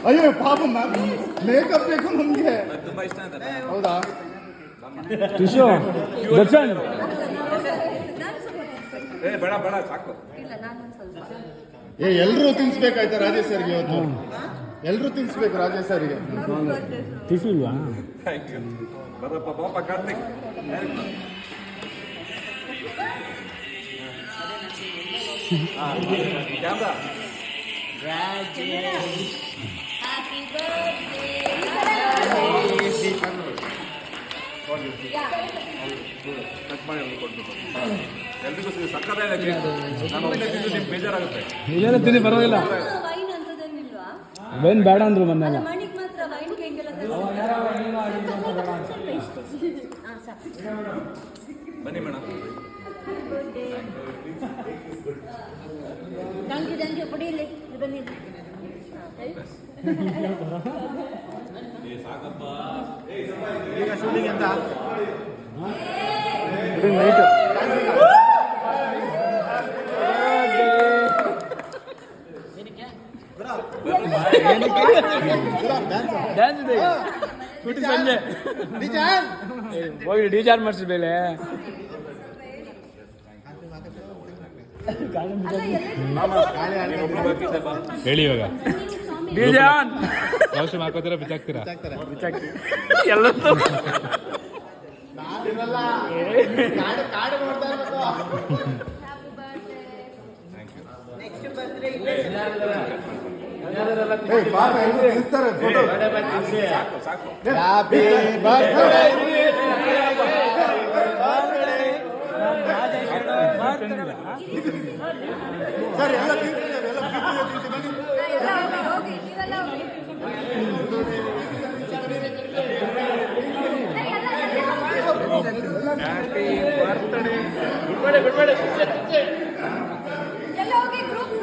ಅಯ್ಯೋ ಪಾಪ ಮೇಕಪ್ ಬೇಕು ನಮ್ಗೆ. ತುಂಬಾ ಇಷ್ಟ ಅಂತ. ಹೌದಾ? ಟಿಶ್ಯೂ ದರ್ಶನ್ ಬೇಡ ಬೇಡ ಸಾಕು. ಎಲ್ರೂ ತಿನ್ಸ್ಬೇಕಾಯ್ತಾ ರಾಜೇಶ್ ಸರ್ಗೆ ಇವತ್ತು? ಎಲ್ರೂ ತಿನ್ಸ್ಬೇಕು ರಾಜೇಶ್ ಸರ್ಗೆ. ಟಿಶ್ಯೂ ಇಲ್ವಾ? Thank you. ಬರಪ್ಪ ಪಾಪ ಕಾರ್ತಿಕ್. ಕ್ಯಾಮ್ರಾ ಕಟ್ ಮಾಡಿ ಕೊಡ್ಬೇಕು. ಎಲ್ರಿಗೂ ಸಕ್ಕತ್ತಾಗಿದೆ. ನಾನು ಒಬ್ಬನೇ ತಿಂದು ನಿಮ್ಗೆ ಬೇಜಾರಾಗುತ್ತೆ. ಇಲ್ಲೆಲ್ಲ ತಿನ್ನಿ ಪರವಾಗಿಲ್ಲ. ವೈನ್ ಬೇಡ ಅಂದ್ರು ಮೊನ್ನೆಲ್ಲ. ಬನ್ನಿ ಮೇಡಮ್. ಥ್ಯಾಂಕ್ ಯು ಪುಡಿಯಲ್ಲಿ ಬನ್ನಿ. ಈಗ ಶೂಟಿಂಗ್ ಅಂತ ಡ್ಯಾನ್ಸ್ ಇದೆ ಶೂಟಿಂಗ್ ಸಂಜೆ ಹೋಗಿ ಡಿಚಾರ್ಜ್ ಮಾಡಿಸಿ ಬೇಳೆ. ಹೇಳಿ ಇವಾಗ ಡಿಜಾನ್ ಔಷಧಿ ಹಾಕೋತೀರಾ ಬಿಚ್ಚಾಕ್ತೀರಾ? ಎಲ್ಲ ಕಾಡು ನೋಡ್ತಾ ಇರ್ಬೇಕು. ಪಾಪ ಎಲ್ರು ತಿನ್ಸ್ತಾರೆ ಫೋಟೋ. ಸಾಕು. Happy birthday. ಸರ್ ಎಲ್ಲ ತಿನ್ಸಿದ್ದಾರೆ, ಎಲ್ಲ ತಿನ್ಸಿ ಬನ್ನಿ. Happy birthday. ಎಲ್ಲ ಹೋಗಿ ಗ್ರೂಪ್